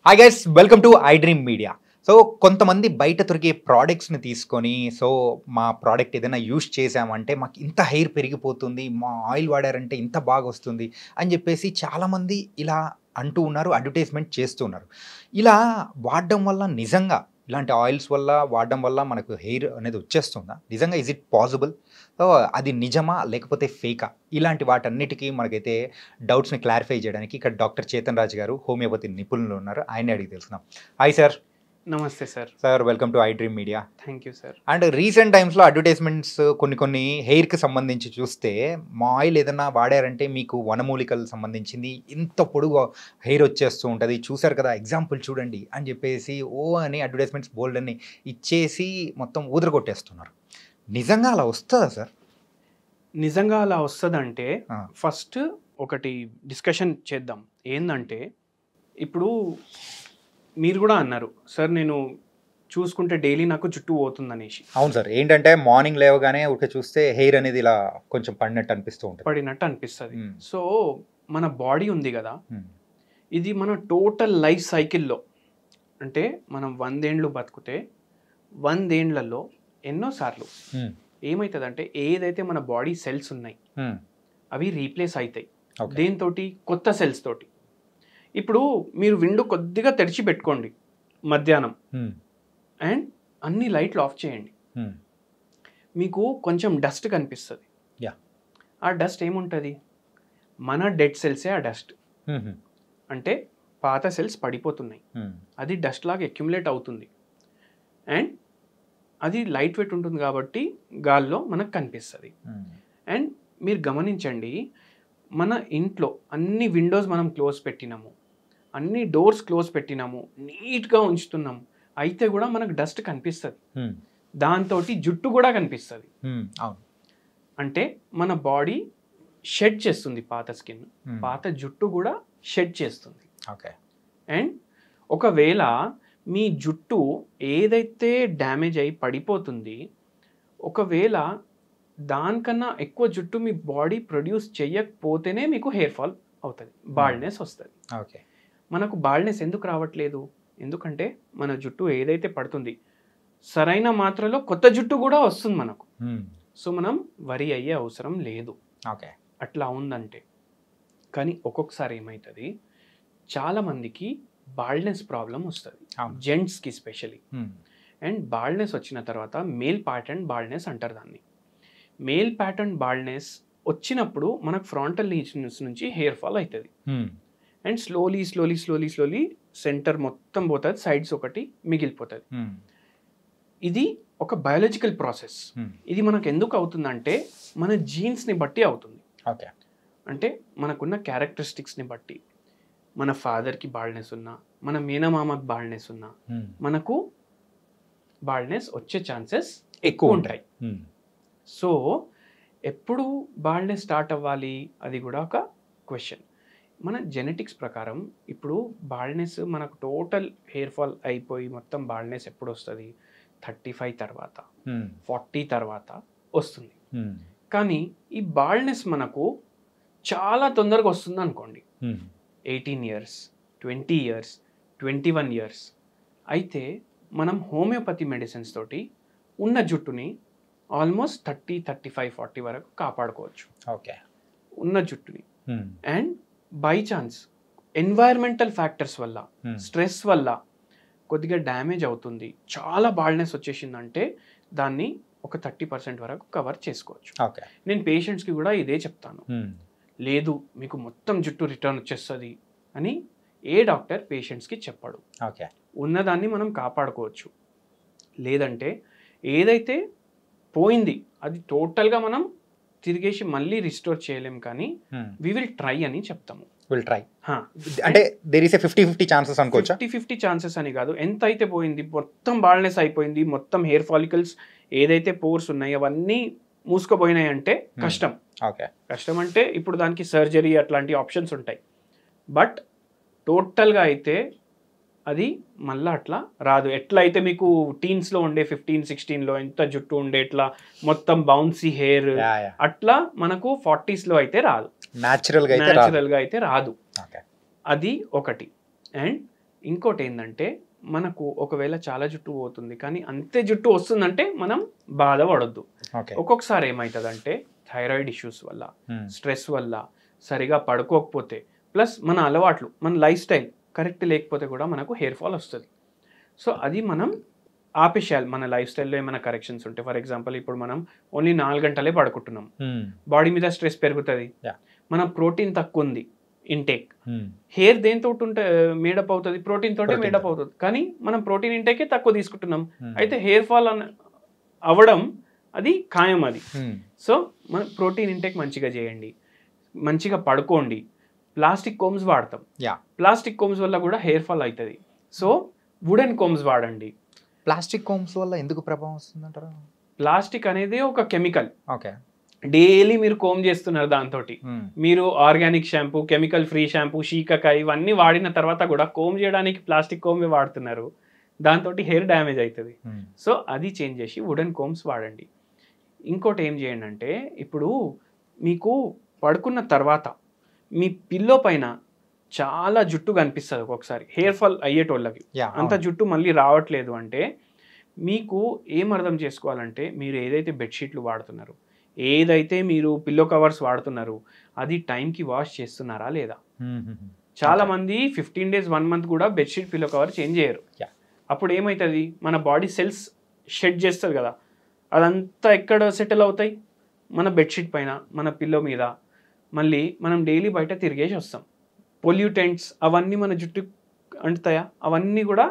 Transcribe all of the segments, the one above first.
Hi guys, welcome to I dream media. So కొంతమంది బయట దొరికే ప్రోడక్ట్స్ని తీసుకొని మా ప్రోడక్ట్ ఏదైనా యూజ్ చేసామంటే మాకు ఇంత హెయిర్ పెరిగిపోతుంది, మా ఆయిల్ వాడారంటే ఇంత బాగా వస్తుంది అని చెప్పేసి చాలామంది ఇలా అంటూ ఉన్నారు, అడ్వర్టైజ్మెంట్ చేస్తూ ఉన్నారు. ఇలా వాడడం వల్ల నిజంగా ఇలాంటి ఆయిల్స్ వల్ల వాడడం వల్ల మనకు హెయిర్ అనేది వచ్చేస్తుందా? నిజంగా ఇజ్ ఇట్ పాసిబుల్? సో అది నిజమా లేకపోతే ఫేకా? ఇలాంటి వాటన్నిటికీ మనకైతే డౌట్స్ని క్లారిఫై చేయడానికి ఇక్కడ డాక్టర్ చేతన్ రాజ్ గారు హోమియోపతి నిపుణులు ఉన్నారు. ఆయన్ని అడిగి తెలుసుకుందాం. Hi sir. నమస్తే sir. Sir, welcome to I dream media. Thank you sir. And recent టైమ్స్లో అడ్వర్టైజ్మెంట్స్ కొన్ని హెయిర్కి సంబంధించి చూస్తే మా ఆయిల్ ఏదన్నా వాడారంటే మీకు వనమూలికలు సంబంధించింది ఇంత పొడుగు హెయిర్ వచ్చేస్తూ ఉంటుంది, చూసారు కదా ఎగ్జాంపుల్ చూడండి అని చెప్పేసి అని అడ్వర్టైజ్మెంట్స్ బోల్డ్ అని ఇచ్చేసి మొత్తం ఊదరగొట్టేస్తున్నారు. నిజంగా అలా వస్తుందా సార్? నిజంగా అలా వస్తుందంటే ఫస్ట్ ఒకటి డిస్కషన్ చేద్దాం. ఏంటంటే ఇప్పుడు మీరు కూడా అన్నారు సార్, నేను చూసుకుంటే డైలీ నాకు జుట్టు పోతుందనేసి. అవును సార్. ఏంటంటే మార్నింగ్ లేవగానే ఊరికే చూస్తే హెయిర్ అనేది ఇలా కొంచెం పడినట్టు అనిపిస్తుంది. సో మన బాడీ ఉంది కదా, ఇది మన టోటల్ లైఫ్ సైకిల్లో, అంటే మనం 100 ఏళ్ళు బతికితే 100 ఏళ్లలో ఎన్నోసార్లు ఏమవుతుందంటే ఏదైతే మన బాడీ సెల్స్ ఉన్నాయి అవి రీప్లేస్ అవుతాయి దేంతో, కొత్త సెల్స్ తోటి. ఇప్పుడు మీరు విండో కొద్దిగా తెరిచి పెట్టుకోండి మధ్యాహ్నం అండ్ అన్ని లైట్లు ఆఫ్ చేయండి, మీకు కొంచెం డస్ట్ కనిపిస్తుంది. ఆ డస్ట్ ఏముంటుంది? మన డెడ్ సెల్సే ఆ డస్ట్. అంటే పాత సెల్స్ పడిపోతున్నాయి, అది డస్ట్ లాగా అక్యుములేట్ అవుతుంది అండ్ అది లైట్ వెయిట్ ఉంటుంది కాబట్టి గాల్లో మనకు కనిపిస్తుంది. అండ్ మీరు గమనించండి, మన ఇంట్లో అన్ని విండోస్ మనం క్లోజ్ పెట్టినాము, అన్ని డోర్స్ క్లోజ్ పెట్టినాము, నీట్గా ఉంచుతున్నాము, అయితే కూడా మనకు డస్ట్ కనిపిస్తుంది, దాంతో జుట్టు కూడా కనిపిస్తుంది. అంటే మన బాడీ షెడ్ చేస్తుంది పాత స్కిన్, పాత జుట్టు కూడా షెడ్ చేస్తుంది. అండ్ ఒకవేళ మీ జుట్టు ఏదైతే డ్యామేజ్ అయి పడిపోతుంది, ఒకవేళ దానికన్నా ఎక్కువ జుట్టు మీ బాడీ ప్రొడ్యూస్ చేయకపోతేనే మీకు హెయిర్ ఫాల్ అవుతుంది, బాల్డ్నెస్ వస్తుంది. మనకు బాల్డ్నెస్ ఎందుకు రావట్లేదు? ఎందుకంటే మన జుట్టు ఏదైతే పడుతుంది సరైన మాత్రలో కొత్త జుట్టు కూడా వస్తుంది మనకు. సో మనం వరి అయ్యే అవసరం లేదు అట్లా ఉందంటే. కానీ ఒక్కొక్కసారి ఏమవుతుంది, చాలామందికి బాల్డ్నెస్ ప్రాబ్లం వస్తుంది, జెంట్స్కి స్పెషలీ. అండ్ బాల్డ్నెస్ వచ్చిన తర్వాత మేల్ ప్యాటర్న్ బాల్డ్నెస్ అంటారు దాన్ని. మేల్ ప్యాటర్న్ బాల్డ్నెస్ వచ్చినప్పుడు మనకు ఫ్రంటల్ రీజన్స్ నుంచి హెయిర్ ఫాల్ అవుతుంది and slowly slowly slowly slowly centre మొత్తం పోతుంది, సైడ్స్ ఒకటి మిగిలిపోతుంది. ఇది ఒక బయాలజికల్ ప్రాసెస్. ఇది మనకు ఎందుకు అవుతుందంటే మన జీన్స్ని బట్టి అవుతుంది. అంటే మనకున్న క్యారెక్టరిస్టిక్స్ని బట్టి, మన ఫాదర్కి బాల్డ్నెస్ ఉన్నా, మన మేనమామకి బాల్డ్నెస్ ఉన్నా, మనకు బాల్డ్నెస్ వచ్చే ఛాన్సెస్ ఎక్కువ ఉంటాయి. సో ఎప్పుడు బాల్డ్నెస్ స్టార్ట్ అవ్వాలి అది కూడా ఒక క్వశ్చన్. మన జెనెటిక్స్ ప్రకారం ఇప్పుడు బాల్డ్నెస్ మనకు టోటల్ హెయిర్ ఫాల్ అయిపోయి మొత్తం బాల్డ్నెస్ ఎప్పుడు వస్తుంది? 35 తర్వాత, 40 తర్వాత వస్తుంది. కానీ ఈ బాల్డ్నెస్ మనకు చాలా తొందరగా వస్తుంది అనుకోండి, 18 ఇయర్స్, 20 ఇయర్స్, 21 ఇయర్స్. అయితే మనం హోమియోపతి మెడిసిన్స్ తోటి ఉన్న జుట్టుని ఆల్మోస్ట్ 30, 35, 40 వరకు కాపాడుకోవచ్చు ఉన్న జుట్టుని. And by chance environmental factors వల్ల, స్ట్రెస్ వల్ల కొద్దిగా డ్యామేజ్ అవుతుంది, చాలా బాల్డ్నెస్ వచ్చేసిందంటే దాన్ని ఒక 30% వరకు కవర్ చేసుకోవచ్చు. నేను పేషెంట్స్కి కూడా ఇదే చెప్తాను, లేదు మీకు మొత్తం జుట్టు రిటర్న్ వచ్చేస్తుంది అని ఏ డాక్టర్ పేషెంట్స్కి చెప్పడు. ఉన్నదాన్ని మనం కాపాడుకోవచ్చు. లేదంటే ఏదైతే పోయింది అది టోటల్గా మనం తిరిగేసి మళ్ళీ రిస్టోర్ చేయలేం, కానీ వి విల్ ట్రై అని చెప్తాము. అంటే దేర్ ఈస్ ఏ 50-50 ఛాన్సెస్ అనుకోవచ్చా? 50-50 ఛాన్సెస్ అని కాదు, ఎంత అయితే పోయింది, మొత్తం బాల్డ్నెస్ అయిపోయింది, మొత్తం హెయిర్ ఫాలికల్స్ ఏదైతే పోర్స్ ఉన్నాయో అవన్నీ మూసుకుపోయినాయి అంటే కష్టం. కష్టం అంటే ఇప్పుడు దానికి సర్జరీ అట్లాంటి ఆప్షన్స్ ఉంటాయి. బట్ టోటల్గా అయితే అది మళ్ళీ అట్లా రాదు. ఎట్లా అయితే మీకు టీన్స్లో ఉండే 15-16లో ఎంత జుట్టు ఉండే ఇట్లా మొత్తం బౌన్సీ హెయిర్, అట్లా మనకు 40స్లో అయితే రాదు, న్యాచురల్గా అయితే రాదు. అది ఒకటి. అండ్ ఇంకోటి ఏంటంటే మనకు ఒకవేళ చాలా జుట్టు పోతుంది కానీ అంతే జుట్టు వస్తుందంటే మనం బాధపడొద్దు. ఒక్కొక్కసారి ఏమవుతుందంటే థైరాయిడ్ ఇష్యూస్ వల్ల, స్ట్రెస్ వల్ల, సరిగా పడుకోకపోతే, ప్లస్ మన అలవాట్లు, మన లైఫ్ స్టైల్ కరెక్ట్ లేకపోతే కూడా మనకు హెయిర్ ఫాల్ వస్తుంది. సో అది మనం ఆపేసేయాలి. మన లైఫ్ స్టైల్లో ఏమైనా కరెక్షన్స్ ఉంటే, ఫర్ ఎగ్జాంపుల్ ఇప్పుడు మనం ఓన్లీ 4 గంటలే పడుకుంటున్నాం, బాడీ మీద స్ట్రెస్ పెరుగుతుంది, మన ప్రోటీన్ తక్కువ ఉంది ఇంటేక్. హెయిర్ దేంతో ఉంటే మేడప్ అవుతుంది, ప్రోటీన్ తోటే మేడప్ అవుతుంది, కానీ మనం ప్రోటీన్ ఇంటేకే తక్కువ తీసుకుంటున్నాం. అయితే హెయిర్ ఫాల్ అవ్వడం అది ఖాయం అది. సో మనం ప్రోటీన్ ఇంటేక్ మంచిగా చేయండి, మంచిగా పడుకోండి. ప్లాస్టిక్ కోమ్స్ వాడతాం, ప్లాస్టిక్ కోమ్స్ వల్ల కూడా హెయిర్ ఫాల్ అవుతుంది. సో వుడెన్ కోమ్స్ వాడండి. ప్లాస్టిక్ కోమ్స్ వల్ల ఎందుకు ప్రభావం వస్తుందంటారు? ప్లాస్టిక్ అనేది ఒక కెమికల్. డైలీ మీరు కోమ్ చేస్తున్నారు, దాంతో మీరు organic shampoo, chemical free shampoo, shikakai ఇవన్నీ వాడిన తర్వాత కూడా కోమ్ చేయడానికి ప్లాస్టిక్ కోమే వాడుతున్నారు. దాంతో హెయిర్ డ్యామేజ్ అవుతుంది. సో అది చేంజ్ చేసి వుడెన్ కోమ్స్ వాడండి. ఇంకోటి ఏం చేయండి అంటే, ఇప్పుడు మీకు పడుకున్న తర్వాత మీ పిల్లో పైన చాలా జుట్టు కనిపిస్తుంది ఒక్కొక్కసారి హెయిర్ ఫాల్ అయ్యేటోళ్ళకి. అంత జుట్టు మళ్ళీ రావట్లేదు అంటే మీకు ఏం అర్థం చేసుకోవాలంటే, మీరు ఏదైతే బెడ్షీట్లు వాడుతున్నారు, ఏదైతే మీరు పిల్లో కవర్స్ వాడుతున్నారు, అది టైంకి వాష్ చేస్తున్నారా లేదా? చాలా మంది 15 days 1 month కూడా బెడ్షీట్ పిల్లో కవర్ చేంజ్ చేయరు. అప్పుడు ఏమవుతుంది, మన బాడీ సెల్స్ షెడ్ చేస్తుంది కదా, అదంతా ఎక్కడ సెటిల్ అవుతాయి? మన బెడ్షీట్ పైన, మన పిల్లో మీద. మళ్ళీ మనం డైలీ బయట తిరిగేసి వస్తాం, పొల్యూటెంట్స్ అవన్నీ మన జుట్టు అంటుతాయా? అవన్నీ కూడా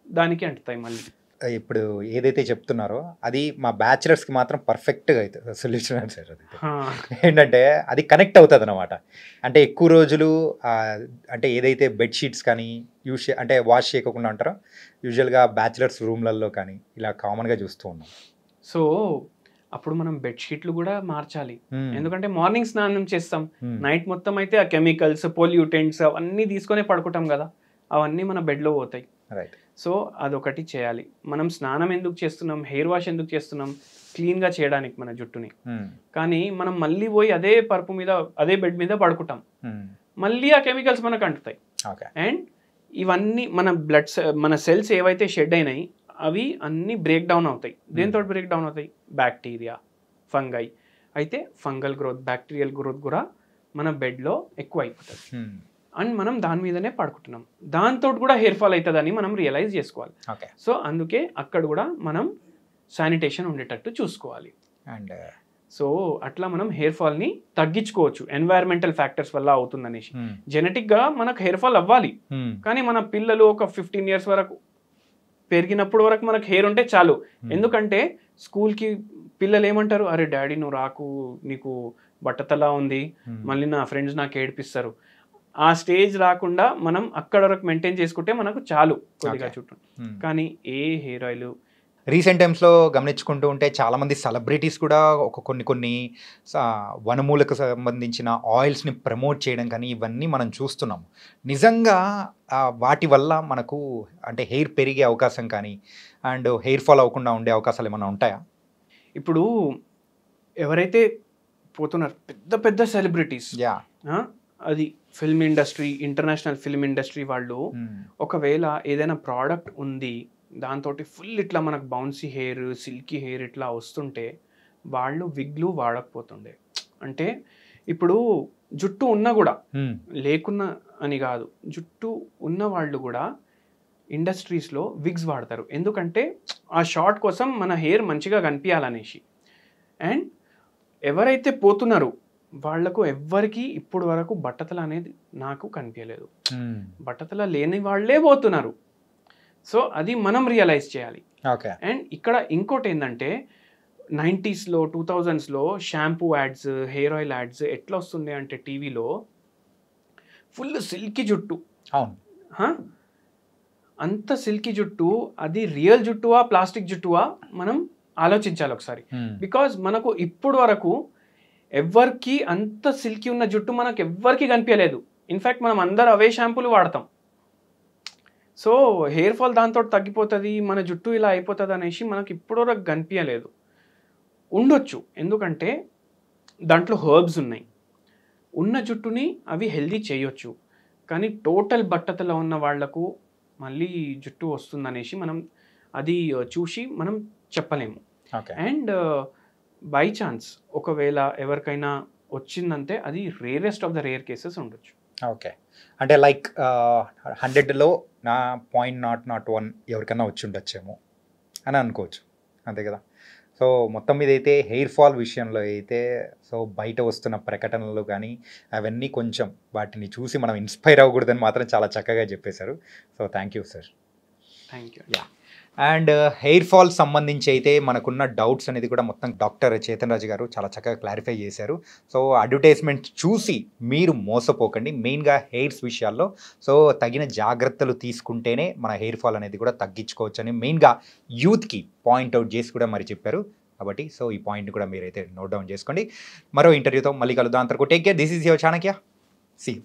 దానికి అంటుతాయి మళ్ళీ. ఇప్పుడు ఏదైతే చెప్తున్నారో అది మా బ్యాచిలర్స్కి మాత్రం పర్ఫెక్ట్గా అవుతుంది సొల్యూషన్ అని సార్. అది ఏంటంటే అది కనెక్ట్ అవుతుంది అనమాట. అంటే ఎక్కువ రోజులు అంటే ఏదైతే బెడ్షీట్స్ కానీ అంటే వాష్ చేయకుండా ఉంటారో యూజువల్గా బ్యాచిలర్స్ రూమ్లలో కానీ ఇలా కామన్గా చూస్తూ ఉన్నాం. సో అప్పుడు మనం బెడ్షీట్లు కూడా మార్చాలి. ఎందుకంటే మార్నింగ్ స్నానం చేస్తాం, నైట్ మొత్తం అయితే ఆ కెమికల్స్, పొల్యూటెంట్స్ అవన్నీ తీసుకొని పడుకుంటాం కదా, అవన్నీ మన బెడ్లో పోతాయి. సో అదొకటి చేయాలి. మనం స్నానం ఎందుకు చేస్తున్నాం, హెయిర్ వాష్ ఎందుకు చేస్తున్నాం? క్లీన్గా చేయడానికి మన జుట్టుని. కానీ మనం మళ్ళీ పోయి అదే పరుపు మీద, అదే బెడ్ మీద పడుకుంటాం, మళ్ళీ ఆ కెమికల్స్ మనకు అంటుతాయి. అండ్ ఇవన్నీ మన సెల్స్ ఏవైతే షెడ్ అయినాయి అవి అన్నీ బ్రేక్ డౌన్ అవుతాయి. దేంతో బ్రేక్ డౌన్ అవుతాయి? Bacteria, fungi. అయితే ఫంగల్ గ్రోత్, బ్యాక్టీరియల్ గ్రోత్ కూడా మన బెడ్లో ఎక్కువ అయిపోతుంది. అండ్ మనం దాని మీదనే పడుకుంటున్నాం, దాంతో కూడా హెయిర్ ఫాల్ అవుతుందని మనం రియలైజ్ చేసుకోవాలి. సో అందుకే అక్కడ కూడా మనం శానిటేషన్ ఉండేటట్టు చూసుకోవాలి. అండ్ సో అట్లా మనం హెయిర్ ఫాల్ని తగ్గించుకోవచ్చు. ఎన్వైరన్మెంటల్ ఫ్యాక్టర్స్ వల్ల అవుతుందనేసి. జెనెటిక్గా మనకు హెయిర్ ఫాల్ అవ్వాలి, కానీ మన పిల్లలు ఒక 15 years వరకు పెరిగినప్పుడు వరకు మనకు హెయిర్ ఉంటే చాలు. ఎందుకంటే స్కూల్కి పిల్లలు ఏమంటారు, అరే డాడీ నువ్వు రాకు, నీకు బట్టతలా ఉంది, మళ్ళీ నా ఫ్రెండ్స్ నాకు ఏడిపిస్తారు. ఆ స్టేజ్ రాకుండా మనం అక్కడ వరకు మెయింటైన్ చేసుకుంటే మనకు చాలు కొద్దిగా చుట్టూ. కానీ ఏ హెయిర్ ఆయిల్ రీసెంట్ టైమ్స్లో గమనించుకుంటూ ఉంటే చాలామంది సెలబ్రిటీస్ కూడా కొన్ని వనమూలకు సంబంధించిన ఆయిల్స్ని ప్రమోట్ చేయడం కానీ ఇవన్నీ మనం చూస్తున్నాం. నిజంగా వాటి వల్ల మనకు అంటే హెయిర్ పెరిగే అవకాశం కానీ అండ్ హెయిర్ ఫాల్ అవ్వకుండా ఉండే అవకాశాలు ఏమైనా ఉంటాయా? ఇప్పుడు ఎవరైతే పోతున్నారు పెద్ద పెద్ద సెలబ్రిటీస్, అది film industry, international film industry వాళ్ళు ఒకవేళ ఏదైనా ప్రోడక్ట్ ఉంది దాంతో ఫుల్ ఇట్లా మనకు బౌన్సీ హెయిర్, సిల్కీ హెయిర్ ఇట్లా వస్తుంటే వాళ్ళు విగ్లు వాడకపోతుండే. అంటే ఇప్పుడు జుట్టు ఉన్నా కూడా, లేకున్నా అని కాదు, జుట్టు ఉన్న వాళ్ళు కూడా ఇండస్ట్రీస్లో విగ్స్ వాడతారు. ఎందుకంటే ఆ షార్ట్ కోసం మన హెయిర్ మంచిగా కనిపించాలనేసి. అండ్ ఎవరైతే పోతున్నారు వాళ్లకు ఎవ్వరికి ఇప్పుడు వరకు బట్టతల అనేది నాకు కనిపించలేదు. బట్టతల లేని వాళ్ళే పోతున్నారు. సో అది మనం రియలైజ్ చేయాలి. అండ్ ఇక్కడ ఇంకోటి ఏంటంటే 90sలో 2000sలో shampoo ads, hair oil ads ఎట్లా వస్తుండే అంటే టీవీలో ఫుల్ సిల్కీ జుట్టు. అంత సిల్కీ జుట్టు అది రియల్ జుట్టువా ప్లాస్టిక్ జుట్టువా మనం ఆలోచించాలి ఒకసారి. బికాజ్ మనకు ఇప్పుడు వరకు ఎవ్వరికి అంత సిల్కీ ఉన్న జుట్టు మనకు ఎవ్వరికి కనిపించలేదు. ఇన్ఫ్యాక్ట్ మనం అందరు అవే షాంపూలు వాడతాం. సో హెయిర్ ఫాల్ దాంతో తగ్గిపోతుంది, మన జుట్టు ఇలా అయిపోతుంది అనేసి మనకి ఇప్పుడు వరకు కనిపించలేదు. ఉండొచ్చు, ఎందుకంటే దాంట్లో హర్బ్స్ ఉన్నాయి, ఉన్న జుట్టుని అవి హెల్దీ చేయొచ్చు. కానీ టోటల్ బట్టతలో ఉన్న వాళ్లకు మళ్ళీ జుట్టు వస్తుందనేసి మనం అది చూసి మనం చెప్పలేము. ఓకే. అండ్ బై ఛాన్స్ ఒకవేళ ఎవరికైనా వచ్చిందంటే అది rarest of the rare cases ఉండొచ్చు. ఓకే. అంటే లైక్ 100లో నా 0.001 ఎవరికన్నా వచ్చి ఉండొచ్చేమో అని అనుకోవచ్చు. అంతే కదా? సో మొత్తం మీద అయితే హెయిర్ ఫాల్ విషయంలో అయితే సో బయట వస్తున్న ప్రకటనలు కానీ అవన్నీ కొంచెం వాటిని చూసి మనం ఇన్స్పైర్ అవ్వకూడదని మాత్రం చాలా చక్కగా చెప్పేశారు. So thank you sir. Thank you. Yeah. And hair fall సంబంధించి అయితే మనకున్న డౌట్స్ అనేది కూడా మొత్తం డాక్టర్ చేతన్ రాజు గారు చాలా చక్కగా క్లారిఫై చేశారు. సో అడ్వర్టైజ్మెంట్ చూసి మీరు మోసపోకండి. మెయిన్గా హెయిర్స్ విషయాల్లో సో తగిన జాగ్రత్తలు తీసుకుంటేనే మన హెయిర్ ఫాల్ అనేది కూడా తగ్గించుకోవచ్చు అని మెయిన్గా యూత్కి పాయింట్అవుట్ చేసి కూడా మరి చెప్పారు. కాబట్టి సో ఈ పాయింట్ కూడా మీరైతే నోట్ డౌన్ చేసుకోండి. మరో ఇంటర్వ్యూతో మళ్ళీ కలుద్దాం. అంతవరకు take care. This is your Chanakya. See you.